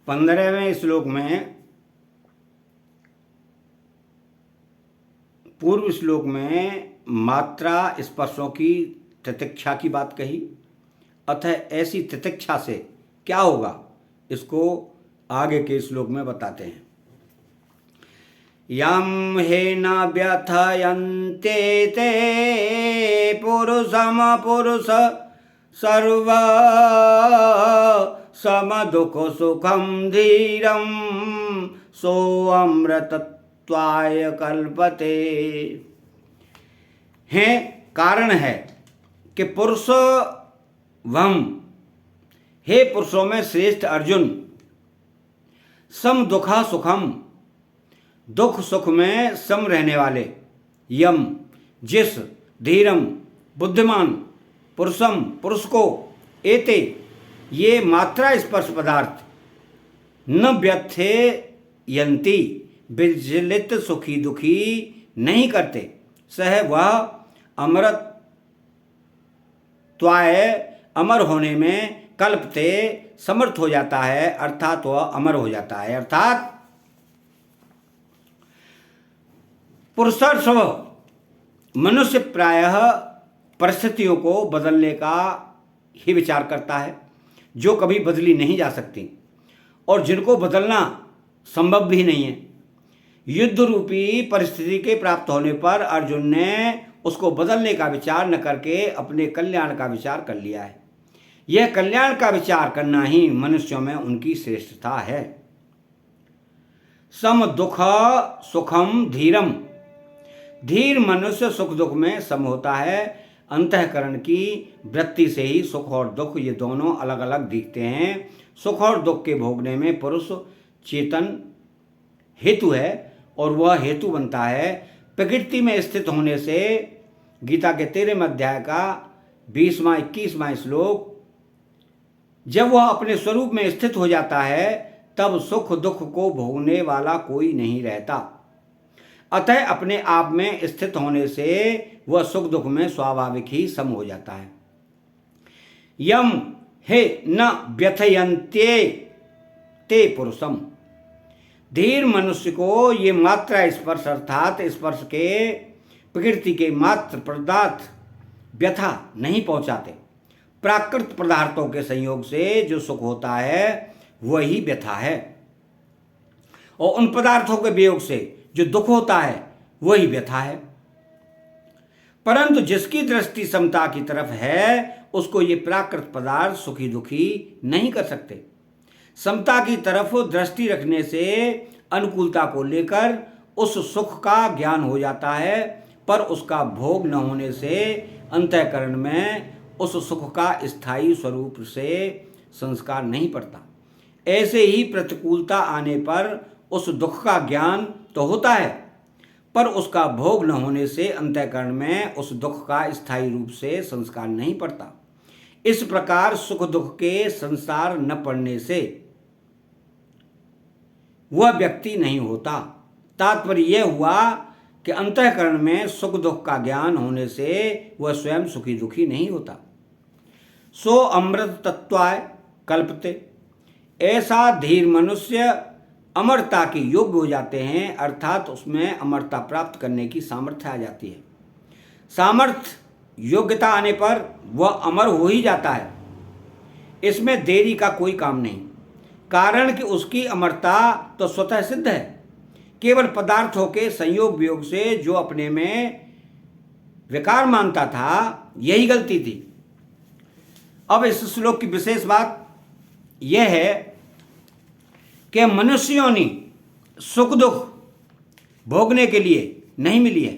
15वें श्लोक में, पूर्व श्लोक में मात्रा स्पर्शों की तितिक्षा की बात कही। अतः ऐसी तितिक्षा से क्या होगा, इसको आगे के श्लोक में बताते हैं। यम हे न व्यथयन्ते ते पुरुषम पुरुष सर्व सम दुख सुखम धीरम सो अमृतत्वाय कल्पते। है कारण है कि पुरुष वम, हे पुरुषों में श्रेष्ठ अर्जुन, सम दुखा सुखम, दुख सुख में सम रहने वाले, यम जिस, धीरम बुद्धिमान, पुरुषम पुरुष को, एते ये मात्रा स्पर्श पदार्थ, न व्यथे यंती विचलित सुखी दुखी नहीं करते, सह वह अमृत त्वाय अमर होने में कल्पते समर्थ हो जाता है, अर्थात वह अमर हो जाता है। अर्थात पुरुषार्थ मनुष्य प्रायः परिस्थितियों को बदलने का ही विचार करता है, जो कभी बदली नहीं जा सकती और जिनको बदलना संभव भी नहीं है। युद्ध रूपी परिस्थिति के प्राप्त होने पर अर्जुन ने उसको बदलने का विचार न करके अपने कल्याण का विचार कर लिया है। यह कल्याण का विचार करना ही मनुष्यों में उनकी श्रेष्ठता है। सम दुख सुखम धीरम, धीर मनुष्य सुख दुख में सम होता है। अंतःकरण की वृत्ति से ही सुख और दुख ये दोनों अलग अलग दिखते हैं। सुख और दुख के भोगने में पुरुष चेतन हेतु है और वह हेतु बनता है प्रकृति में स्थित होने से। गीता के 13वें अध्याय का 20वां 21वां श्लोक, जब वह अपने स्वरूप में स्थित हो जाता है तब सुख दुख को भोगने वाला कोई नहीं रहता। अतः अपने आप में स्थित होने से वह सुख दुख में स्वाभाविक ही सम हो जाता है। यम हे न व्यथयन्ते ते पुरुषम, धीर मनुष्य को ये मात्रा स्पर्श अर्थात स्पर्श के प्रकृति के मात्र पदार्थ व्यथा नहीं पहुंचाते। प्राकृत पदार्थों के संयोग से जो सुख होता है वही व्यथा है और उन पदार्थों के वियोग से जो दुख होता है वही व्यथा है। परंतु जिसकी दृष्टि समता की तरफ है उसको ये प्राकृत पदार्थ सुखी दुखी नहीं कर सकते। समता की तरफ दृष्टि रखने से अनुकूलता को लेकर उस सुख का ज्ञान हो जाता है, पर उसका भोग न होने से अंतःकरण में उस सुख का स्थायी स्वरूप से संस्कार नहीं पड़ता। ऐसे ही प्रतिकूलता आने पर उस दुख का ज्ञान तो होता है, पर उसका भोग न होने से अंतःकरण में उस दुख का स्थायी रूप से संस्कार नहीं पड़ता। इस प्रकार सुख दुख के संसार न पड़ने से वह व्यक्ति नहीं होता। तात्पर्य यह हुआ कि अंतःकरण में सुख दुख का ज्ञान होने से वह स्वयं सुखी दुखी नहीं होता। सो अमृत तत्वाय कल्पते, ऐसा धीर मनुष्य अमरता के योग्य हो जाते हैं, अर्थात उसमें अमरता प्राप्त करने की सामर्थ्य आ जाती है। सामर्थ्य योग्यता आने पर वह अमर हो ही जाता है। इसमें देरी का कोई काम नहीं, कारण कि उसकी अमरता तो स्वतः सिद्ध है। केवल पदार्थों के संयोग वियोग से जो अपने में विकार मानता था यही गलती थी। अब इस श्लोक की विशेष बात यह है कि मनुष्यों ने सुख दुख भोगने के लिए नहीं मिली है,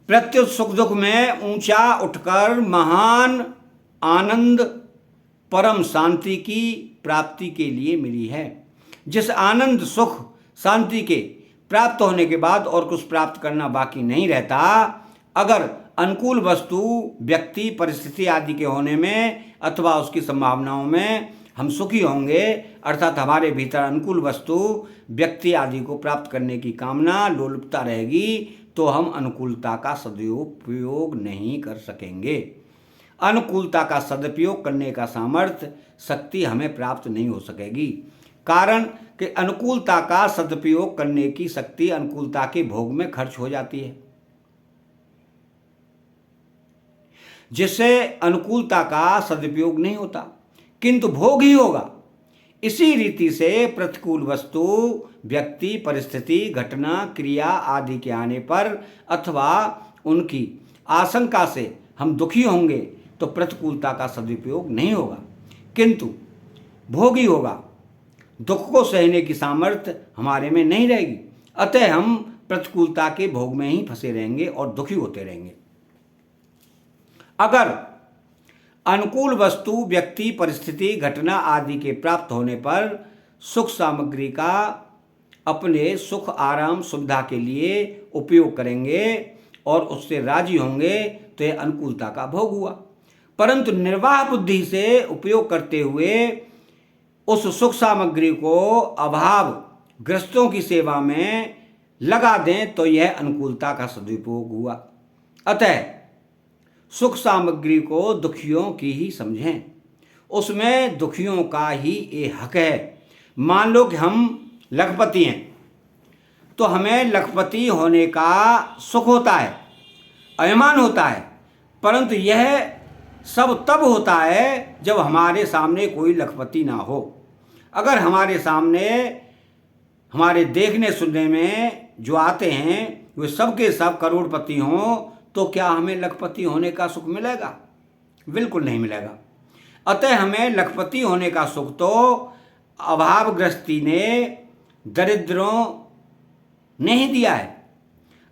प्रत्युत सुख दुख में ऊंचा उठकर महान आनंद परम शांति की प्राप्ति के लिए मिली है। जिस आनंद सुख शांति के प्राप्त होने के बाद और कुछ प्राप्त करना बाकी नहीं रहता। अगर अनुकूल वस्तु व्यक्ति परिस्थिति आदि के होने में अथवा उसकी संभावनाओं में हम सुखी होंगे, अर्थात हमारे भीतर अनुकूल वस्तु व्यक्ति आदि को प्राप्त करने की कामना लोलुपता रहेगी, तो हम अनुकूलता का सदुपयोग नहीं कर सकेंगे। अनुकूलता का सदुपयोग करने का सामर्थ्य शक्ति हमें प्राप्त नहीं हो सकेगी। कारण कि अनुकूलता का सदुपयोग करने की शक्ति अनुकूलता के भोग में खर्च हो जाती है, जिससे अनुकूलता का सदुपयोग नहीं होता किंतु भोग ही होगा। इसी रीति से प्रतिकूल वस्तु, व्यक्ति, परिस्थिति, घटना, क्रिया आदि के आने पर अथवा उनकी आशंका से हम दुखी होंगे तो प्रतिकूलता का सदुपयोग नहीं होगा किंतु भोग ही होगा। दुख को सहने की सामर्थ्य हमारे में नहीं रहेगी, अतः हम प्रतिकूलता के भोग में ही फंसे रहेंगे और दुखी होते रहेंगे। अगर अनुकूल वस्तु, व्यक्ति, परिस्थिति, घटना आदि के प्राप्त होने पर सुख सामग्री का अपने सुख, आराम, सुविधा के लिए उपयोग करेंगे और उससे राजी होंगे तो यह अनुकूलता का भोग हुआ। परंतु निर्वाह बुद्धि से उपयोग करते हुए उस सुख सामग्री को अभाव ग्रस्तों की सेवा में लगा दें तो यह अनुकूलता का सदुपयोग हुआ। अतः सुख सामग्री को दुखियों की ही समझें, उसमें दुखियों का ही ये हक है। मान लो कि हम लखपति हैं तो हमें लखपति होने का सुख होता है, अभिमान होता है, परंतु यह सब तब होता है जब हमारे सामने कोई लखपति ना हो। अगर हमारे सामने हमारे देखने सुनने में जो आते हैं वे सब के सब करोड़पति हों तो क्या हमें लखपति होने का सुख मिलेगा? बिल्कुल नहीं मिलेगा। अतः हमें लखपति होने का सुख तो अभावग्रस्ती ने, दरिद्रों ने ही दिया है।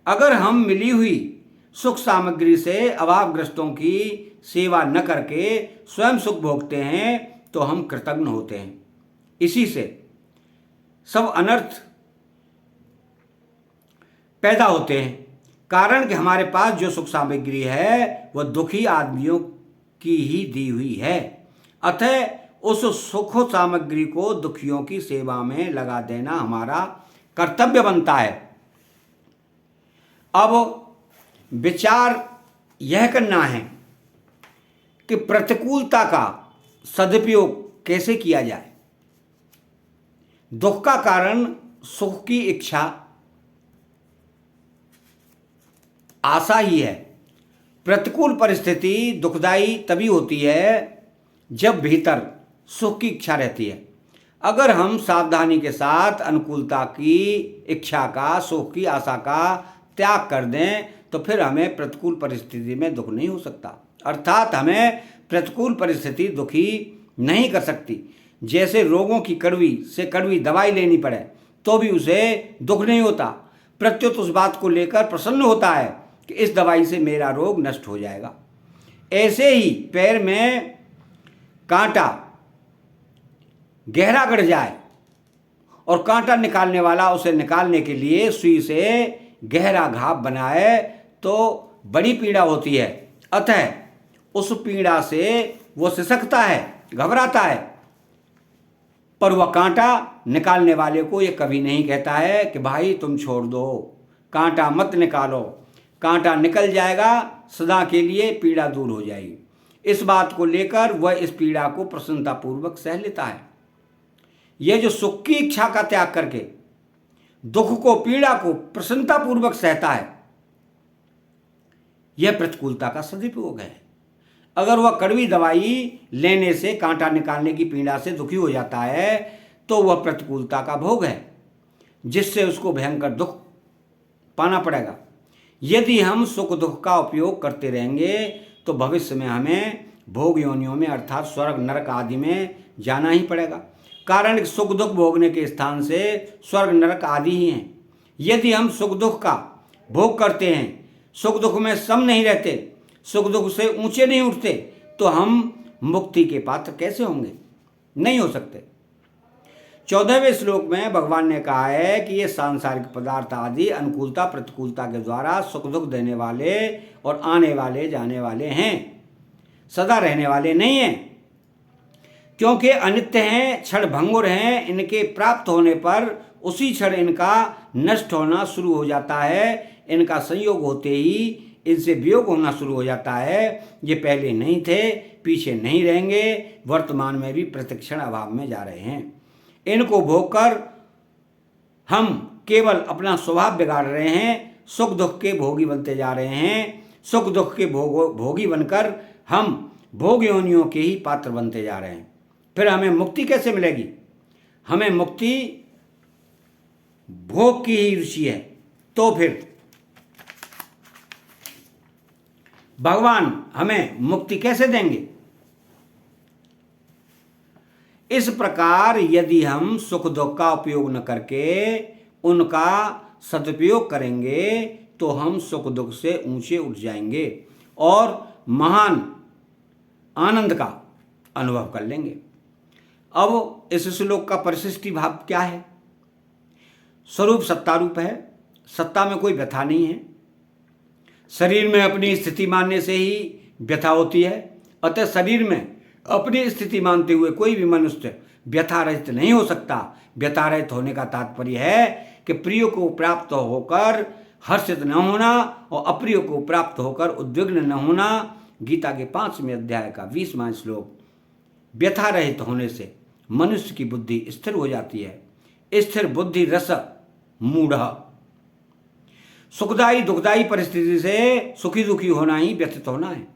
अगर हम मिली हुई सुख सामग्री से अभावग्रस्तों की सेवा न करके स्वयं सुख भोगते हैं तो हम कृतज्ञ होते हैं। इसी से सब अनर्थ पैदा होते हैं, कारण कि हमारे पास जो सुख सामग्री है वह दुखी आदमियों की ही दी हुई है। अतः उस सुख सामग्री को दुखियों की सेवा में लगा देना हमारा कर्तव्य बनता है। अब विचार यह करना है कि प्रतिकूलता का सदुपयोग कैसे किया जाए। दुख का कारण सुख की इच्छा, आशा ही है। प्रतिकूल परिस्थिति दुखदाई तभी होती है जब भीतर सुख की इच्छा रहती है। अगर हम सावधानी के साथ अनुकूलता की इच्छा का, सुख की आशा का त्याग कर दें तो फिर हमें प्रतिकूल परिस्थिति में दुख नहीं हो सकता, अर्थात हमें प्रतिकूल परिस्थिति दुखी नहीं कर सकती। जैसे रोगों की कड़वी से कड़वी दवाई लेनी पड़े तो भी उसे दुख नहीं होता, प्रत्युत उस बात को लेकर प्रसन्न होता है कि इस दवाई से मेरा रोग नष्ट हो जाएगा। ऐसे ही पैर में कांटा गहरा गड़ जाए और कांटा निकालने वाला उसे निकालने के लिए सुई से गहरा घाव बनाए तो बड़ी पीड़ा होती है। अतः उस पीड़ा से वो सिसकता है, घबराता है, पर वह कांटा निकालने वाले को ये कभी नहीं कहता है कि भाई तुम छोड़ दो, कांटा मत निकालो, कांटा निकल जाएगा, सदा के लिए पीड़ा दूर हो जाएगी। इस बात को लेकर वह इस पीड़ा को प्रसन्नतापूर्वक सह लेता है। यह जो सुख की इच्छा का त्याग करके दुख को, पीड़ा को प्रसन्नतापूर्वक सहता है, यह प्रतिकूलता का सदुपयोग है। अगर वह कड़वी दवाई लेने से, कांटा निकालने की पीड़ा से दुखी हो जाता है तो वह प्रतिकूलता का भोग है, जिससे उसको भयंकर दुख पाना पड़ेगा। यदि हम सुख दुख का उपयोग करते रहेंगे तो भविष्य में हमें भोग योनियों में अर्थात स्वर्ग नरक आदि में जाना ही पड़ेगा, कारण सुख दुख भोगने के स्थान से स्वर्ग नरक आदि ही हैं। यदि हम सुख दुख का भोग करते हैं, सुख दुख में सम नहीं रहते, सुख दुख से ऊंचे नहीं उठते, तो हम मुक्ति के पात्र कैसे होंगे? नहीं हो सकते। 14वें श्लोक में भगवान ने कहा है कि ये सांसारिक पदार्थ आदि अनुकूलता प्रतिकूलता के द्वारा सुख दुख देने वाले और आने वाले जाने वाले हैं, सदा रहने वाले नहीं हैं, क्योंकि अनित्य हैं, क्षण भंगुर हैं। इनके प्राप्त होने पर उसी क्षण इनका नष्ट होना शुरू हो जाता है। इनका संयोग होते ही इनसे वियोग होना शुरू हो जाता है। ये पहले नहीं थे, पीछे नहीं रहेंगे, वर्तमान में भी प्रतिक्षण अभाव में जा रहे हैं। इनको भोग कर हम केवल अपना स्वभाव बिगाड़ रहे हैं, सुख दुख के भोगी बनते जा रहे हैं। सुख दुख के भोगी बनकर हम भोग योनियों के ही पात्र बनते जा रहे हैं। फिर हमें मुक्ति कैसे मिलेगी? हमें मुक्ति भोग की ही रुचि है, तो फिर भगवान हमें मुक्ति कैसे देंगे? इस प्रकार यदि हम सुख दुख का उपयोग न करके उनका सदुपयोग करेंगे तो हम सुख दुख से ऊंचे उठ जाएंगे और महान आनंद का अनुभव कर लेंगे। अब इस श्लोक का परिशिष्टि भाव क्या है? स्वरूप सत्तारूप है, सत्ता में कोई व्यथा नहीं है। शरीर में अपनी स्थिति मानने से ही व्यथा होती है, अतः शरीर में अपनी स्थिति मानते हुए कोई भी मनुष्य व्यथा रहित नहीं हो सकता। व्यथा रहित होने का तात्पर्य है कि प्रिय को प्राप्त होकर हर्षित न होना और अप्रिय को प्राप्त होकर उद्विग्न न होना। गीता के 5वें अध्याय का 20वां श्लोक। व्यथा रहित होने से मनुष्य की बुद्धि स्थिर हो जाती है। स्थिर बुद्धि रस मूढ़। सुखदायी दुखदायी परिस्थिति से सुखी दुखी होना ही व्यथित होना है।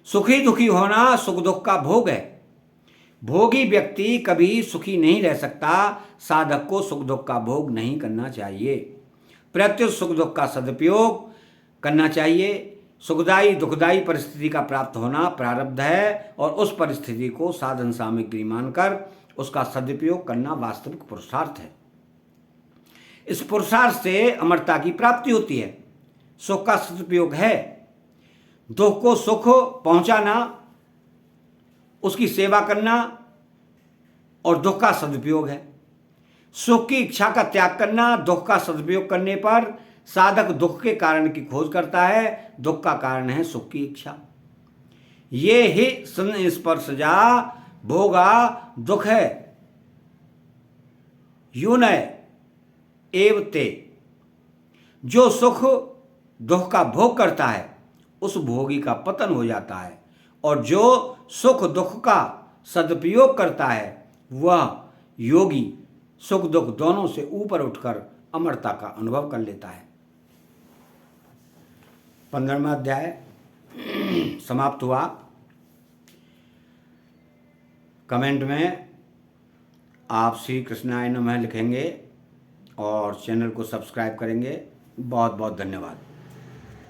सुखी दुखी होना सुख दुख का भोग है। भोगी व्यक्ति कभी सुखी नहीं रह सकता। साधक को सुख दुख का भोग नहीं करना चाहिए, प्रत्युत सुख दुख का सदुपयोग करना चाहिए। सुखदायी दुखदायी परिस्थिति का प्राप्त होना प्रारब्ध है और उस परिस्थिति को साधन सामग्री मानकर उसका सदुपयोग करना वास्तविक पुरुषार्थ है। इस पुरुषार्थ से अमरता की प्राप्ति होती है। सुख का सदुपयोग है, दुख को सुख पहुंचाना, उसकी सेवा करना और दुख का सदुपयोग है। सुख की इच्छा का त्याग करना, दुख का सदुपयोग करने पर साधक दुख के कारण की खोज करता है। दुख का कारण है सुख की इच्छा। ये ही संस्पर्शजा भोगा दुख है यूनय एव ते। जो सुख दुख का भोग करता है उस भोगी का पतन हो जाता है और जो सुख दुख का सदुपयोग करता है वह योगी सुख दुख दोनों से ऊपर उठकर अमरता का अनुभव कर लेता है। 15वां अध्याय समाप्त हुआ। कमेंट में आप श्री कृष्णाय नमः लिखेंगे और चैनल को सब्सक्राइब करेंगे। बहुत बहुत धन्यवाद।